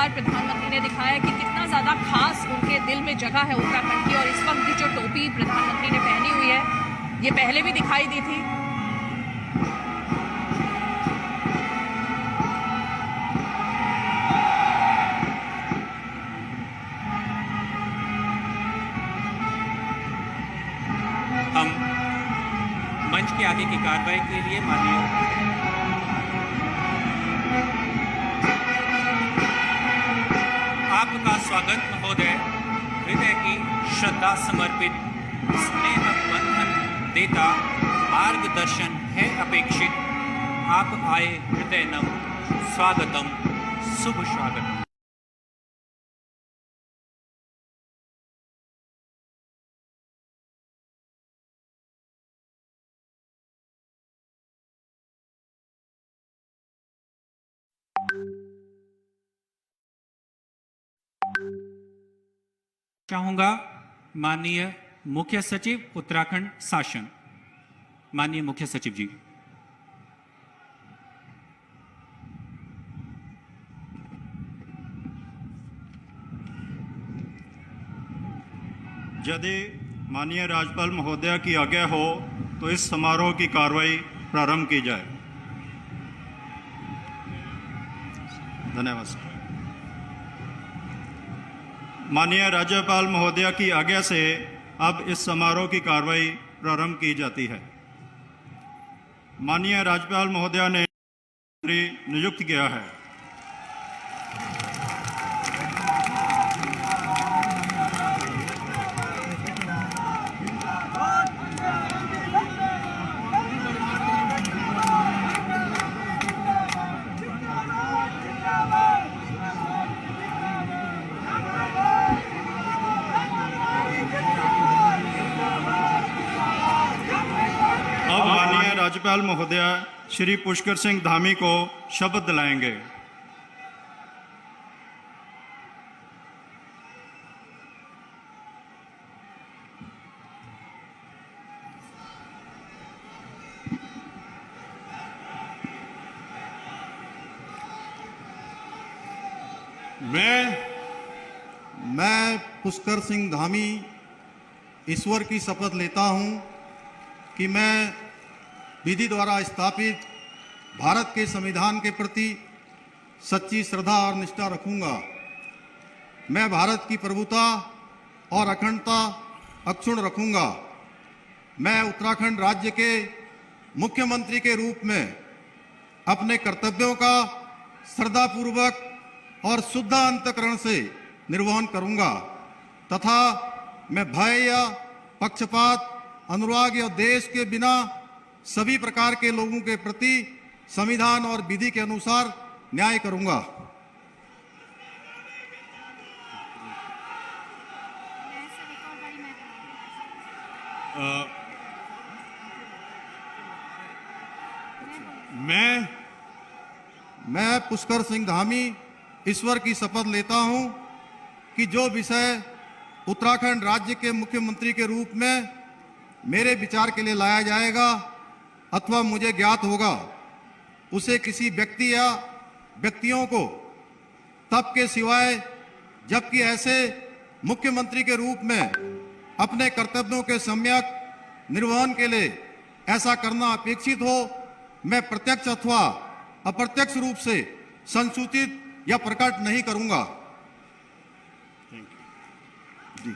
बार प्रधानमंत्री ने दिखाया कि कितना ज़्यादा खास उनके दिल में जगह है उत्तराखंड की। और इस वक्त भी जो टोपी प्रधानमंत्री ने पहनी हुई है, ये पहले भी दिखाई दी थी। हम मंच के आगे की कार्रवाई के लिए माननीय आपका स्वागत महोदय। हृदय की श्रद्धा समर्पित, स्नेह बंधन देता, मार्गदर्शन है अपेक्षित। आप आए हृदय नम, स्वागतम, शुभ स्वागतम। चाहूंगा माननीय मुख्य सचिव उत्तराखंड शासन, माननीय मुख्य सचिव जी। यदि माननीय राज्यपाल महोदय की आज्ञा हो तो इस समारोह की कार्रवाई प्रारंभ की जाए। धन्यवाद। माननीय राज्यपाल महोदय की आज्ञा से अब इस समारोह की कार्रवाई प्रारंभ की जाती है। माननीय राज्यपाल महोदय ने नियुक्त किया है। राज्यपाल महोदय श्री पुष्कर सिंह धामी को शपथ दिलाएंगे। मैं पुष्कर सिंह धामी ईश्वर की शपथ लेता हूं कि मैं विधि द्वारा स्थापित भारत के संविधान के प्रति सच्ची श्रद्धा और निष्ठा रखूंगा। मैं भारत की प्रभुता और अखंडता अक्षुण्ण रखूंगा। मैं उत्तराखंड राज्य के मुख्यमंत्री के रूप में अपने कर्तव्यों का श्रद्धापूर्वक और शुद्ध अंतःकरण से निर्वहन करूंगा तथा मैं भय या पक्षपात, अनुराग या देश के बिना सभी प्रकार के लोगों के प्रति संविधान और विधि के अनुसार न्याय करूंगा। मैं पुष्कर सिंह धामी ईश्वर की शपथ लेता हूं कि जो विषय उत्तराखंड राज्य के मुख्यमंत्री के रूप में मेरे विचार के लिए लाया जाएगा अथवा मुझे ज्ञात होगा, उसे किसी व्यक्ति या व्यक्तियों को तब के सिवाय जबकि ऐसे मुख्यमंत्री के रूप में अपने कर्तव्यों के सम्यक निर्वहन के लिए ऐसा करना अपेक्षित हो, मैं प्रत्यक्ष अथवा अप्रत्यक्ष रूप से संसूचित या प्रकट नहीं करूंगा। जी,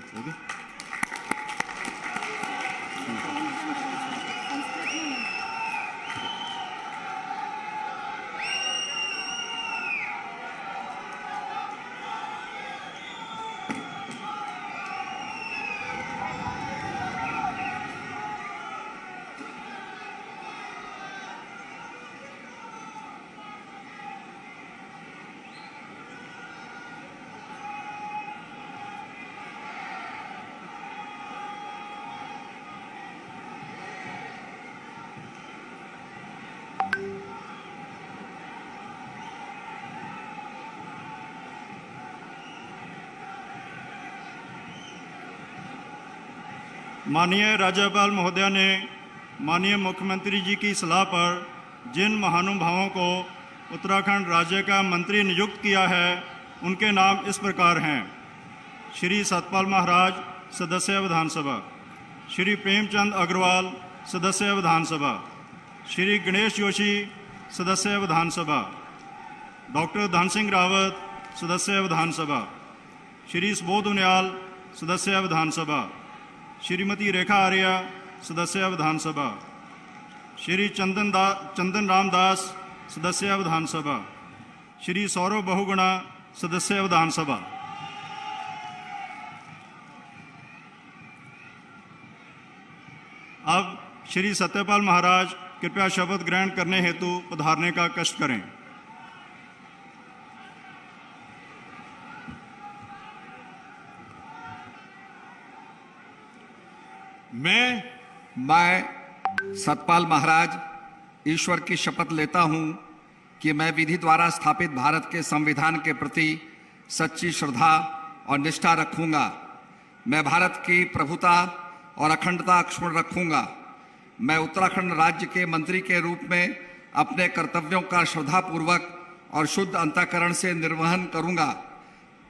माननीय राज्यपाल महोदय ने माननीय मुख्यमंत्री जी की सलाह पर जिन महानुभावों को उत्तराखंड राज्य का मंत्री नियुक्त किया है, उनके नाम इस प्रकार हैं: श्री सतपाल महाराज, सदस्य विधानसभा; श्री प्रेमचंद अग्रवाल, सदस्य विधानसभा; श्री गणेश जोशी, सदस्य विधानसभा; डॉक्टर धन सिंह रावत, सदस्य विधानसभा; श्री सुबोध उनियाल, सदस्य विधानसभा; श्रीमती रेखा आर्या, सदस्य विधानसभा; श्री चंदन रामदास, सदस्य विधानसभा; श्री सौरभ बहुगुणा, सदस्य विधानसभा। अब श्री सत्यपाल महाराज कृपया शपथ ग्रहण करने हेतु पधारने का कष्ट करें। मैं सतपाल महाराज ईश्वर की शपथ लेता हूं कि मैं विधि द्वारा स्थापित भारत के संविधान के प्रति सच्ची श्रद्धा और निष्ठा रखूंगा। मैं भारत की प्रभुता और अखंडता अक्षुण्ण रखूंगा। मैं उत्तराखंड राज्य के मंत्री के रूप में अपने कर्तव्यों का श्रद्धापूर्वक और शुद्ध अंतःकरण से निर्वहन करूंगा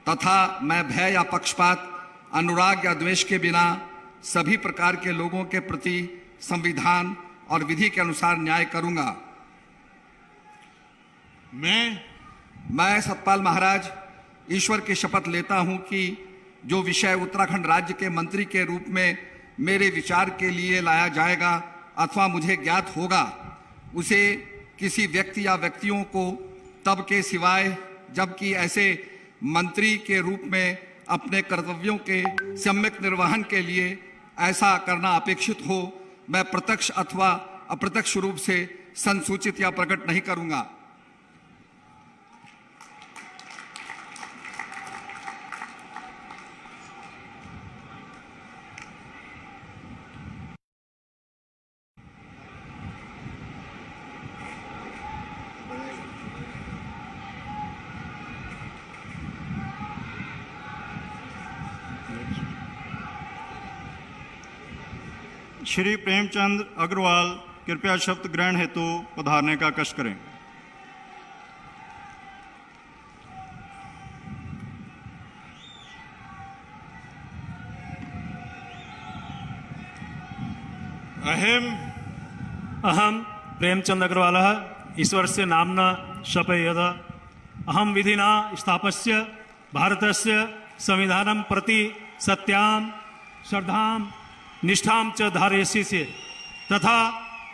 तथा मैं भय या पक्षपात, अनुराग या द्वेष के बिना सभी प्रकार के लोगों के प्रति संविधान और विधि के अनुसार न्याय करूंगा। मैं सतपाल महाराज ईश्वर की शपथ लेता हूं कि जो विषय उत्तराखंड राज्य के मंत्री के रूप में मेरे विचार के लिए लाया जाएगा अथवा मुझे ज्ञात होगा, उसे किसी व्यक्ति या व्यक्तियों को तब के सिवाय जबकि ऐसे मंत्री के रूप में अपने कर्तव्यों के सम्यक निर्वहन के लिए ऐसा करना अपेक्षित हो, मैं प्रत्यक्ष अथवा अप्रत्यक्ष रूप से संसूचित या प्रकट नहीं करूंगा। श्री प्रेमचंद अग्रवाल कृपया शपथ ग्रहण हेतु पधारने का कष्ट करें। अहम प्रेमचंद अग्रवालः ईश्वरस्य नाम्ना शपयेत् अहम विधिना स्थापस्य भारतस्य संविधानं प्रति सत्यां श्रद्धां निष्ठां च धारयिष्ये तथा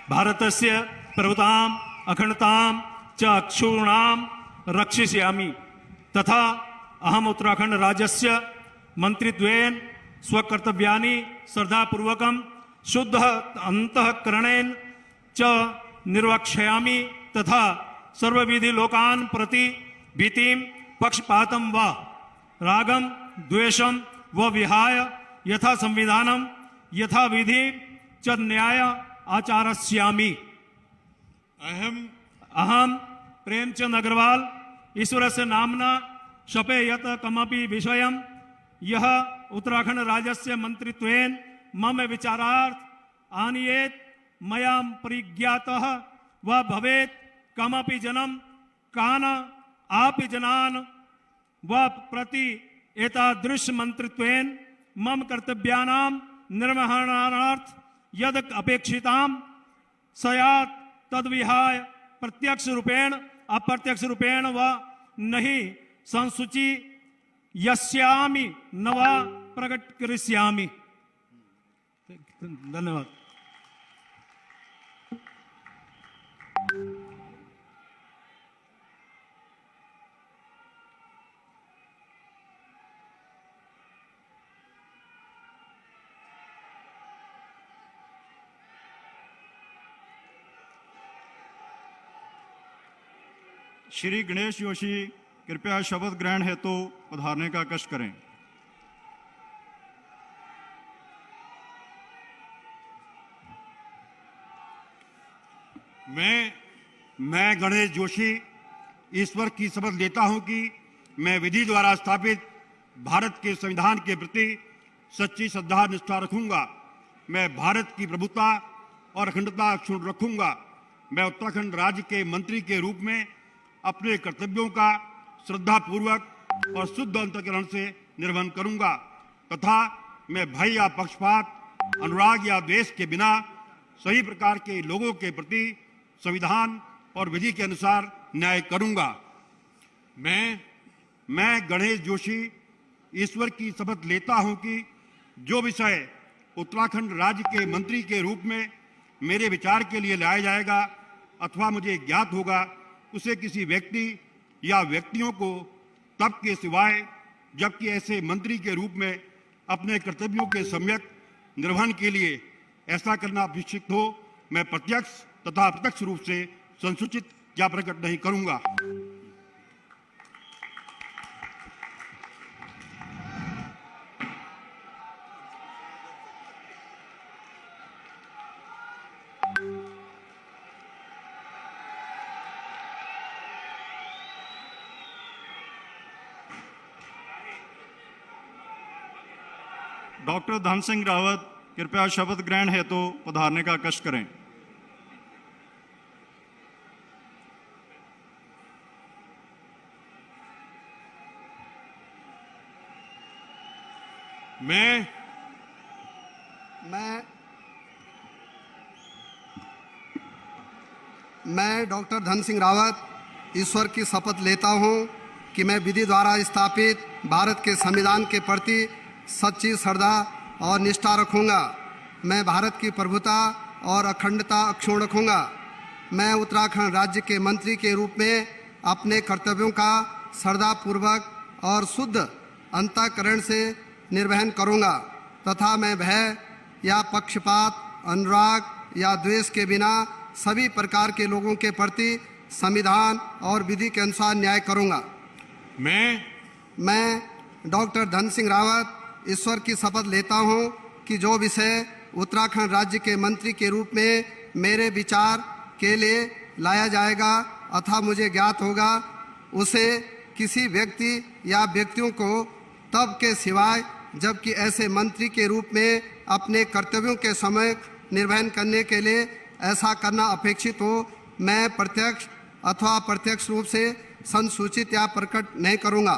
भारतस्य प्रभुतां अखंडतां च अक्षुण्णां रक्षिष्यामि तथा अहम उत्तराखंड राज्यस्य मंत्रित्वेन स्वकर्तव्यानि श्रद्धापूर्वकं शुद्ध अंतःकरणेन च निर्वक्ष्यामि तथा सर्वविधि लोकान् प्रति भीतिं पक्षपातं वा रागं द्वेषं व विहाय यथा संविधानं यथा विधि च न्याय आचरिष्यामि। अहम प्रेमचंद अग्रवाल ईश्वरस्य नाम्ना शपयेत् कमपि विषयं यः उत्तराखंड राज्यस्य मंत्रित्वेन मम विचारार्थ आनीयेत् मया परिज्ञातः व भवेत् कमपि जनं कान् अपि जनान् व प्रति एतादृश मंत्रित्वेन मम कर्तव्यानां निर्वहणार्थ यद अपेक्षितां स्यात् तद्विहाय प्रत्यक्ष रूपेण अप्रत्यक्ष रूपेण व नहीं संसूची यस्यामि न वा प्रकट करिष्यामि। धन्यवाद। श्री गणेश जोशी कृपया शपथ ग्रहण हेतु पधारने का कष्ट करें। मैं गणेश जोशी ईश्वर की शपथ लेता हूं कि मैं विधि द्वारा स्थापित भारत के संविधान के प्रति सच्ची श्रद्धा निष्ठा रखूंगा। मैं भारत की प्रभुता और अखंडता अक्षुण्ण रखूंगा। मैं उत्तराखंड राज्य के मंत्री के रूप में अपने कर्तव्यों का श्रद्धापूर्वक और शुद्ध अंतःकरण से निर्वहन करूंगा तथा मैं भय या पक्षपात, अनुराग या द्वेष के बिना सभी प्रकार के लोगों के प्रति संविधान और विधि के अनुसार न्याय करूंगा। मैं गणेश जोशी ईश्वर की शपथ लेता हूं कि जो विषय उत्तराखंड राज्य के मंत्री के रूप में मेरे विचार के लिए लाया जाएगा अथवा मुझे ज्ञात होगा, उसे किसी व्यक्ति या व्यक्तियों को तब के सिवाय जबकि ऐसे मंत्री के रूप में अपने कर्तव्यों के सम्यक निर्वहन के लिए ऐसा करना अपेक्षित हो, मैं प्रत्यक्ष तथा अप्रत्यक्ष रूप से संसूचित या प्रकट नहीं करूंगा। डॉक्टर धन सिंह रावत कृपया शपथ ग्रहण हेतु पधारने का कष्ट करें। मैं डॉक्टर धन सिंह रावत ईश्वर की शपथ लेता हूं कि मैं विधि द्वारा स्थापित भारत के संविधान के प्रति सच्ची श्रद्धा और निष्ठा रखूंगा। मैं भारत की प्रभुता और अखंडता अक्षुण्ण रखूंगा। मैं उत्तराखंड राज्य के मंत्री के रूप में अपने कर्तव्यों का श्रद्धापूर्वक और शुद्ध अंतःकरण से निर्वहन करूंगा तथा मैं भय या पक्षपात, अनुराग या द्वेष के बिना सभी प्रकार के लोगों के प्रति संविधान और विधि के अनुसार न्याय करूंगा। मैं डॉक्टर धन सिंह रावत ईश्वर की शपथ लेता हूं कि जो विषय उत्तराखंड राज्य के मंत्री के रूप में मेरे विचार के लिए लाया जाएगा अथवा मुझे ज्ञात होगा, उसे किसी व्यक्ति या व्यक्तियों को तब के सिवाय जबकि ऐसे मंत्री के रूप में अपने कर्तव्यों के समय निर्वहन करने के लिए ऐसा करना अपेक्षित हो, मैं प्रत्यक्ष अथवा अप्रत्यक्ष रूप से संसूचित या प्रकट नहीं करूंगा।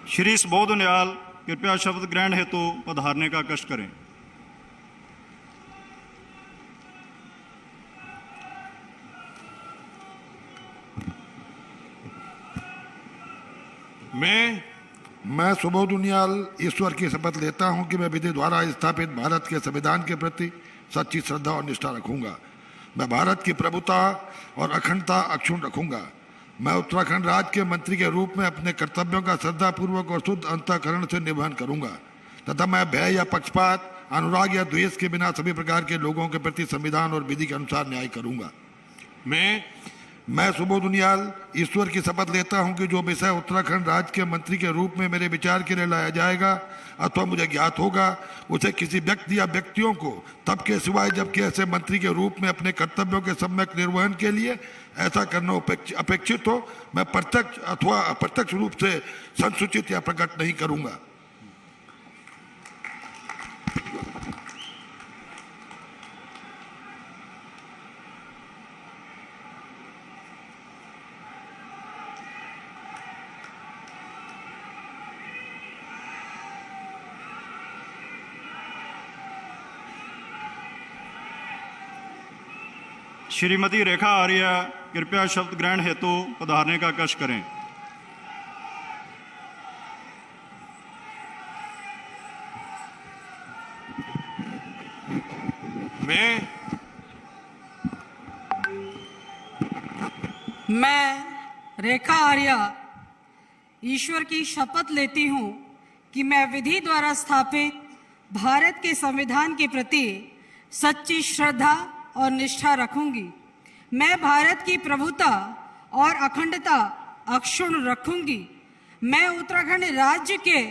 श्री सुबोध नियाल कृपया शपथ ग्रहण हेतु पधारने का कष्ट करें। मैं सुबोध उनियाल ईश्वर की शपथ लेता हूं कि मैं विधि द्वारा स्थापित भारत के संविधान के प्रति सच्ची श्रद्धा और निष्ठा रखूंगा। मैं भारत की प्रभुता और अखंडता अक्षुण्ण रखूंगा। मैं उत्तराखंड राज्य के मंत्री के रूप में अपने कर्तव्यों का श्रद्धापूर्वक और शुद्ध अंतःकरण से निर्वहन करूंगा तथा मैं भय या पक्षपात, अनुराग या द्वेष के बिना सभी प्रकार के लोगों के प्रति संविधान और विधि के अनुसार न्याय करूंगा। मैं सुबोध उनियाल ईश्वर की शपथ लेता हूं कि जो विषय उत्तराखंड राज्य के मंत्री के रूप में मेरे विचार के लिए लाया जाएगा अथवा मुझे ज्ञात होगा, उसे किसी व्यक्ति या व्यक्तियों को तब के सिवाय जबकि ऐसे मंत्री के रूप में अपने कर्तव्यों के सम्यक निर्वहन के लिए ऐसा करना अपेक्षित हो, मैं प्रत्यक्ष अथवा अप्रत्यक्ष रूप से संसूचित या प्रकट नहीं करूंगा। श्रीमती रेखा आर्य कृपया शपथ ग्रहण हेतु पधारने का कष्ट करें। मैं रेखा आर्य ईश्वर की शपथ लेती हूं कि मैं विधि द्वारा स्थापित भारत के संविधान के प्रति सच्ची श्रद्धा और निष्ठा रखूंगी। मैं भारत की प्रभुता और अखंडता अक्षुण्ण रखूंगी। मैं उत्तराखंड राज्य के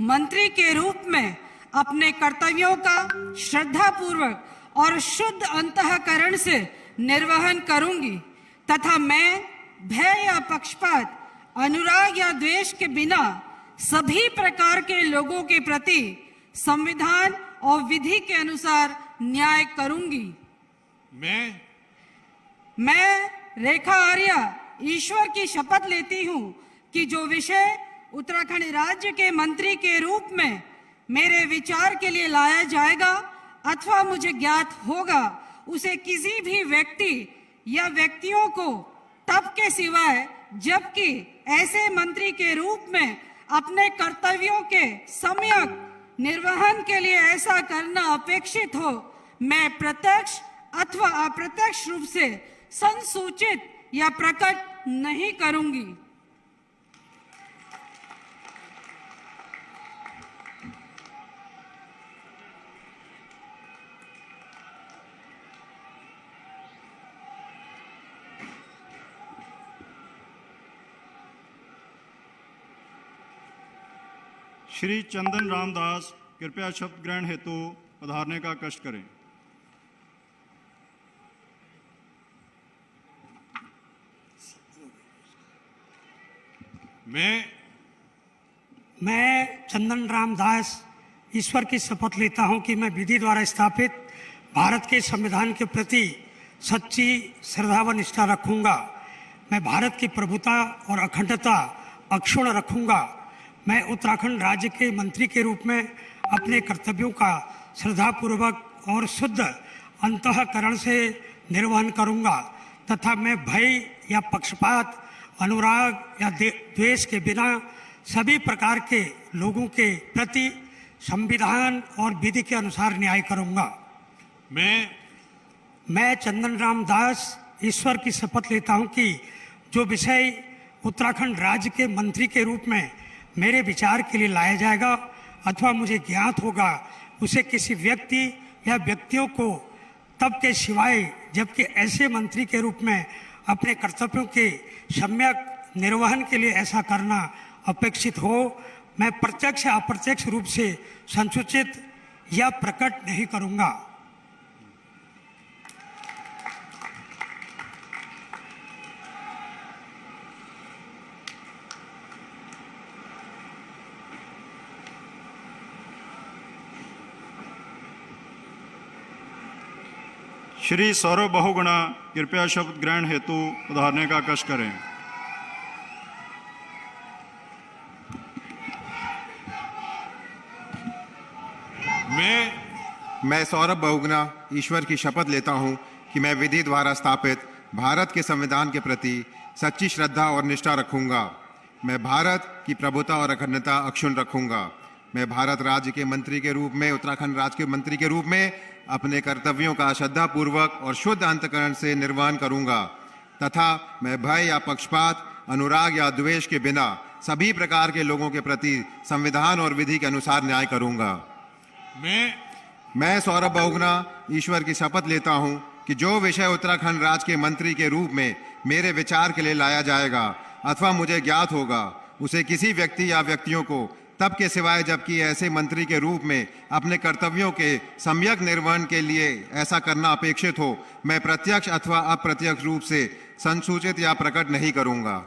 मंत्री के रूप में अपने कर्तव्यों का श्रद्धापूर्वक और शुद्ध अंतःकरण से निर्वहन करूंगी तथा मैं भय या पक्षपात, अनुराग या द्वेष के बिना सभी प्रकार के लोगों के प्रति संविधान और विधि के अनुसार न्याय करूंगी। मैं रेखा आर्या ईश्वर की शपथ लेती हूं कि जो विषय उत्तराखंड राज्य के मंत्री के रूप में मेरे विचार के लिए लाया जाएगा अथवा मुझे ज्ञात होगा, उसे किसी भी व्यक्ति या व्यक्तियों को तब के सिवाय जबकि ऐसे मंत्री के रूप में अपने कर्तव्यों के सम्यक निर्वहन के लिए ऐसा करना अपेक्षित हो, मैं प्रत्यक्ष अथवा अप्रत्यक्ष रूप से संसूचित या प्रकट नहीं करूंगी। श्री चंदन रामदास कृपया शपथ ग्रहण हेतु पधारने का कष्ट करें। मैं चंदन रामदास ईश्वर की शपथ लेता हूं कि मैं विधि द्वारा स्थापित भारत के संविधान के प्रति सच्ची श्रद्धा व निष्ठा रखूंगा। मैं भारत की प्रभुता और अखंडता अक्षुण्ण रखूंगा। मैं उत्तराखंड राज्य के मंत्री के रूप में अपने कर्तव्यों का श्रद्धापूर्वक और शुद्ध अंतःकरण से निर्वहन करूंगा तथा मैं भय या पक्षपात, अनुराग या द्वेष के बिना सभी प्रकार के लोगों के प्रति संविधान और विधि के अनुसार न्याय करूंगा। मैं चंदन राम दास ईश्वर की शपथ लेता हूं कि जो विषय उत्तराखंड राज्य के मंत्री के रूप में मेरे विचार के लिए लाया जाएगा अथवा मुझे ज्ञात होगा, उसे किसी व्यक्ति या व्यक्तियों को तब के सिवाय जबकि ऐसे मंत्री के रूप में अपने कर्तव्यों के सम्यक निर्वहन के लिए ऐसा करना अपेक्षित हो, मैं प्रत्यक्ष या अप्रत्यक्ष रूप से संसूचित या प्रकट नहीं करूंगा। श्री सौरभ बहुगुणा कृपया शपथ ग्रहण हेतु पधारने का कष्ट करें। मैं सौरभ बहुगुणा ईश्वर की शपथ लेता हूं कि मैं विधि द्वारा स्थापित भारत के संविधान के प्रति सच्ची श्रद्धा और निष्ठा रखूंगा। मैं भारत की प्रभुता और अखंडता अक्षुण्ण रखूंगा। मैं भारत राज्य के मंत्री के रूप में उत्तराखंड राज्य के मंत्री के रूप में अपने कर्तव्यों का श्रद्धापूर्वक और शुद्ध अंतःकरण से निर्वहन करूंगा तथा मैं भय या पक्षपात, अनुराग या द्वेष के बिना सभी प्रकार के लोगों के प्रति संविधान और विधि के अनुसार न्याय करूंगा। मैं सौरभ बहुगुणा ईश्वर की शपथ लेता हूं कि जो विषय उत्तराखंड राज्य के मंत्री के रूप में मेरे विचार के लिए लाया जाएगा अथवा मुझे ज्ञात होगा, उसे किसी व्यक्ति या व्यक्तियों को तब के सिवाय जबकि ऐसे मंत्री के रूप में अपने कर्तव्यों के सम्यक निर्वहन के लिए ऐसा करना अपेक्षित हो, मैं प्रत्यक्ष अथवा अप्रत्यक्ष रूप से संसूचित या प्रकट नहीं करूंगा।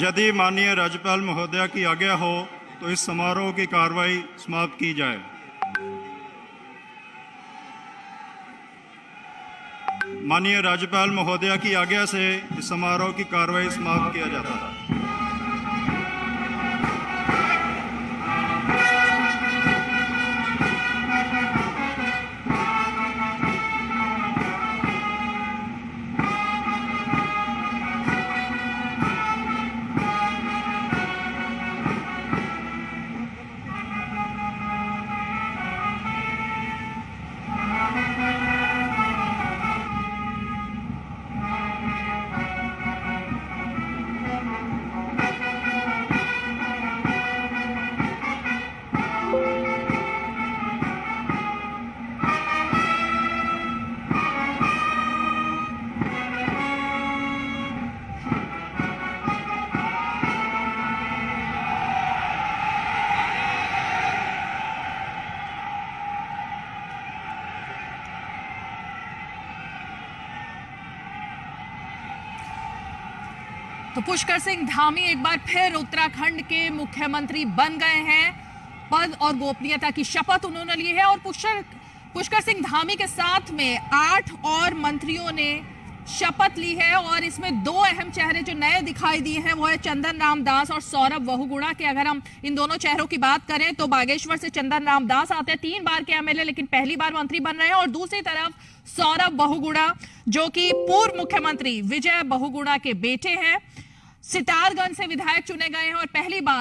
यदि माननीय राज्यपाल महोदया की आज्ञा हो तो इस समारोह की कार्रवाई समाप्त की जाए। माननीय राज्यपाल महोदया की आज्ञा से इस समारोह की कार्रवाई समाप्त किया जाता है। तो पुष्कर सिंह धामी एक बार फिर उत्तराखंड के मुख्यमंत्री बन गए हैं। पद और गोपनीयता की शपथ उन्होंने ली है और पुष्कर सिंह धामी के साथ में 8 और मंत्रियों ने शपथ ली है और इसमें 2 अहम चेहरे जो नए दिखाई दिए हैं वो है चंदन राम दास और सौरभ बहुगुणा के। अगर हम इन दोनों चेहरों की बात करें तो बागेश्वर से चंदन राम दास आते हैं, 3 बार के एमएलए लेकिन पहली बार मंत्री बन रहे हैं, और दूसरी तरफ सौरभ बहुगुणा जो कि पूर्व मुख्यमंत्री विजय बहुगुणा के बेटे हैं, सितारगंज से विधायक चुने गए हैं और पहली बार